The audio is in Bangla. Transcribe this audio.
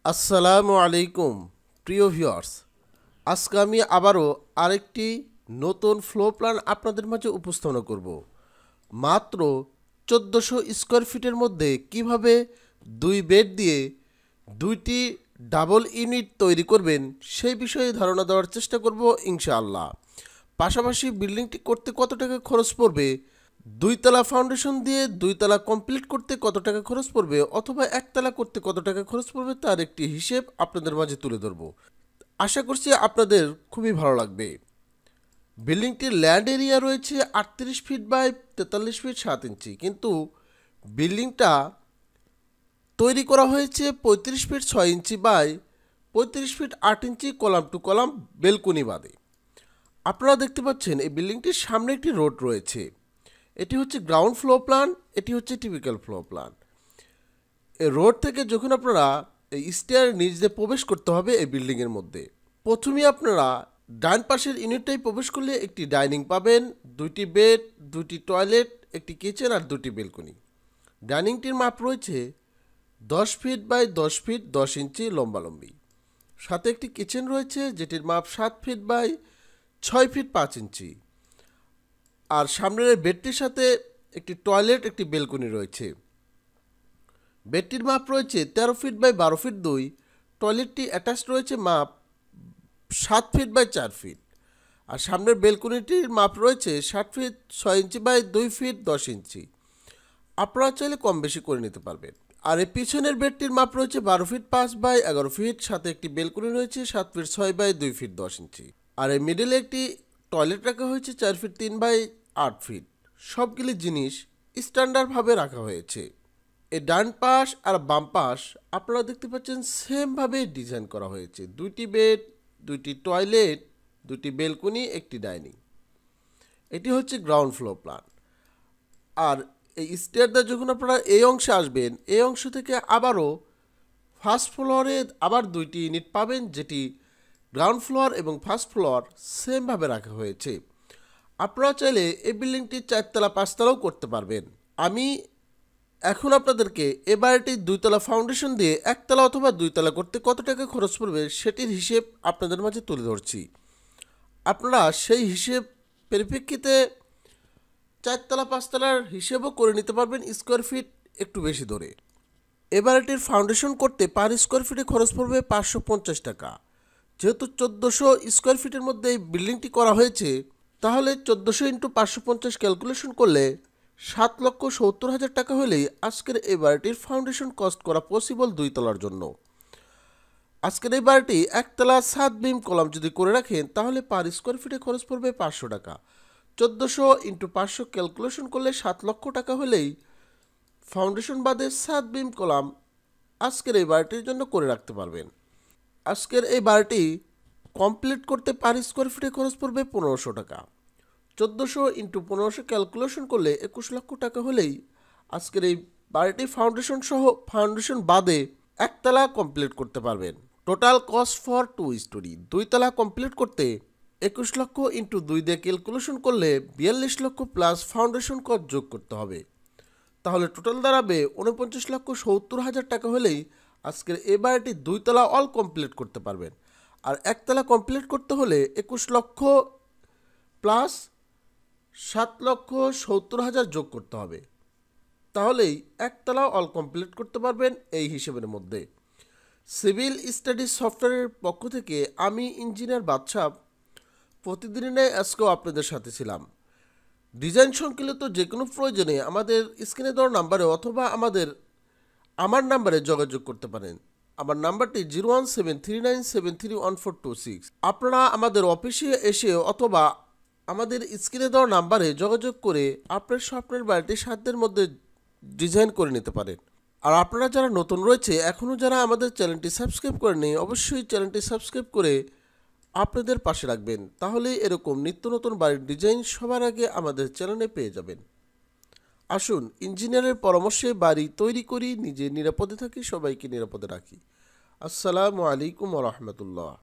আসসালামু আলাইকুম প্রিয় ভিউয়ার্স। আজকে আমি আবারও আরেকটি নতুন ফ্লো প্ল্যান আপনাদের মাঝে উপস্থাপনা করব। মাত্র 1400 স্কোয়ার ফিটের মধ্যে কিভাবে 2 বেড দিয়ে 2টি ডাবল ইউনিট তৈরি করবেন সেই বিষয়ে ধারণা দেওয়ার চেষ্টা করব ইনশাআল্লাহ। পাশাপাশি বিল্ডিংটি করতে কত টাকা খরচ পড়বে, 2 তলা ফাউন্ডেশন দিয়ে 2 তলা কমপ্লিট করতে কত টাকা খরচ পড়বে, অথবা 1 তলা করতে কত টাকা খরচ পড়বে তার একটি হিসেব আপনাদের মাঝে তুলে ধরব। আশা করছি আপনাদের খুবই ভালো লাগবে। বিল্ডিংটির ল্যান্ড এরিয়া রয়েছে 38 ফিট বাই 43 ফিট 7 ইঞ্চি, কিন্তু বিল্ডিংটা তৈরি করা হয়েছে 35 feet 6 inch by 35 feet 8 inch column to column balcony বাদে। আপনারা দেখতে পাচ্ছেন এই বিল্ডিংটির সামনে একটি রোড রয়েছে। এটি হচ্ছে গ্রাউন্ড ফ্লো প্ল্যান, এটি হচ্ছে টিপিক্যাল ফ্লো প্ল্যান। এই রোড থেকে যখন আপনারা এই স্টেয়ার নিচ দিয়ে প্রবেশ করতে হবে এই বিল্ডিংয়ের মধ্যে, প্রথমেই আপনারা ডান পাশের ইউনিটটাই প্রবেশ করলে একটি ডাইনিং পাবেন, 2টি বেড, 2টি টয়লেট, একটি কিচেন আর 2টি বেলকনি। ডাইনিংটির মাপ রয়েছে 10 ফিট বাই 10 ফিট 10 ইঞ্চি লম্বালম্বি। সাথে একটি কিচেন রয়েছে যেটির মাপ 7 ফিট বাই 6 ফিট 5 ইঞ্চি। আর সামনের বেডটির সাথে একটি টয়লেট, একটি বেলকনি রয়েছে। বেডটির মাপ রয়েছে 13 ফিট বাই 12 ফিট 2। টয়লেটটি অ্যাটাচড রয়েছে, মাপ 7 ফিট বাই 4 ফিট। আর সামনের বেলকনিটির মাপ রয়েছে 7 ফিট 6 ইঞ্চি বাই 2 ফিট 10 ইঞ্চি। আপনারা চাইলে কম বেশি করে নিতে পারবেন। আর এই পিছনের বেডটির মাপ রয়েছে 12 ফিট 5 বাই 11 ফিট, সাথে একটি বেলকনি রয়েছে 7 ফিট 6 বাই 2 ফিট 10 ইঞ্চি। আর এই মিডলে একটি টয়লেট রাখা হয়েছে 4 ফিট 3 বাই 8 ফিট। সবগুলি জিনিস স্ট্যান্ডার্ডভাবে রাখা হয়েছে। এই ডান পাশ আর বাম পাশ আপনারা দেখতে পাচ্ছেন সেমভাবে ডিজাইন করা হয়েছে। 2টি বেড, 2টি টয়লেট, 2টি বেলকনি, একটি ডাইনিং। এটি হচ্ছে গ্রাউন্ড ফ্লোর প্ল্যান। আর এই স্টেয়ার দিয়ে যখন আপনারা এই অংশে আসবেন, এই অংশ থেকে আবারও ফার্স্ট ফ্লোরে আবার 2টি ইউনিট পাবেন, যেটি গ্রাউন্ড ফ্লোর এবং ফার্স্ট ফ্লোর সেমভাবে রাখা হয়েছে। আপনারা চাইলে এই বিল্ডিংটি 4 তলা 5 তলাও করতে পারবেন। আমি এখন আপনাদেরকে এ বাড়িটি 2 তলা ফাউন্ডেশন দিয়ে 1 তলা অথবা 2 তলা করতে কত টাকা খরচ পড়বে সেটির হিসেব আপনাদের মাঝে তুলে ধরছি। আপনারা সেই হিসেব পরিপ্রেক্ষিতে 4 তলা 5 তলার হিসেবও করে নিতে পারবেন স্কোয়ার ফিট একটু বেশি ধরে। এ বাড়িটির ফাউন্ডেশন করতে পার স্কোয়ার ফিটে খরচ পড়বে 550 টাকা। যেহেতু 1400 স্কোয়ার ফিটের মধ্যে এই বিল্ডিংটি করা হয়েছে, তাহলে 1400 ইন্টু 550 ক্যালকুলেশন করলে 7,70,000 টাকা হলেই আজকের এই বাড়িটির ফাউন্ডেশন কস্ট করা পসিবল 2 তলার জন্য। আজকের এই বাড়িটি 1 তলা 7 বিম কলাম যদি করে রাখেন তাহলে পার স্কোয়ার ফিটে খরচ পড়বে 500 টাকা। 1400 ইন্টু 500 ক্যালকুলেশন করলে 7 লক্ষ টাকা হলেই ফাউন্ডেশন বাদে 7 বিম কলাম আজকের এই বাড়িটির জন্য করে রাখতে পারবেন। আজকের এই বাড়িটি কমপ্লিট করতে পার স্কোয়ার ফিটে খরচ পড়বে 1500 টাকা। 1400 ইন্টু 1500 ক্যালকুলেশন করলে 21 লক্ষ টাকা হলেই আজকের এই বাড়িটি ফাউন্ডেশন সহ ফাউন্ডেশন বাদে 1 তলা কমপ্লিট করতে পারবেন। টোটাল কস্ট ফর 2 স্টোরি 2 তলা কমপ্লিট করতে 21 লক্ষ ইন্টু 2 দিয়ে ক্যালকুলেশন করলে 42 লক্ষ প্লাস ফাউন্ডেশন কস্ট যোগ করতে হবে। তাহলে টোটাল দাঁড়াবে 49,70,000 টাকা হলেই আজকের এই বাড়িটি 2 তলা অল কমপ্লিট করতে পারবেন। আর 1 তলা কমপ্লিট করতে হলে 21 লক্ষ প্লাস 7,70,000 যোগ করতে হবে। তাহলেই 1 তলা অল কমপ্লিট করতে পারবেন এই হিসেবের মধ্যে। সিভিল স্টাডিজ সফটওয়্যারের পক্ষ থেকে আমি ইঞ্জিনিয়ার বাদশাহ প্রতিদিনের আজকেও আপনাদের সাথে ছিলাম। ডিজাইন সংক্রান্ত যে কোনো প্রয়োজনে আমাদের স্ক্রিনে দেওয়া নাম্বারে অথবা আমার নাম্বারে যোগাযোগ করতে পারেন। আমার নাম্বারটি 01739731426। আপনারা আমাদের অফিসে এসে অথবা আমাদের স্ক্রিনে দেওয়া নাম্বারে যোগাযোগ করে আপনার স্বপ্নের বাড়িটি সাধ্যের মধ্যে ডিজাইন করে নিতে পারেন। আর আপনারা যারা নতুন রয়েছে, এখনও যারা আমাদের চ্যানেলটি সাবস্ক্রাইব করেনি, অবশ্যই চ্যানেলটি সাবস্ক্রাইব করে আপনাদের পাশে রাখবেন। তাহলে এরকম নিত্য নতুন বাড়ির ডিজাইন সবার আগে আমাদের চ্যানেলে পেয়ে যাবেন। আসুন ইঞ্জিনিয়ারের পরামর্শে বাড়ি তৈরি করি, নিজে নিরাপদে থাকি, সবাইকে নিরাপদে রাখি। আসসালামু আলাইকুম ওয়া রাহমাতুল্লাহ।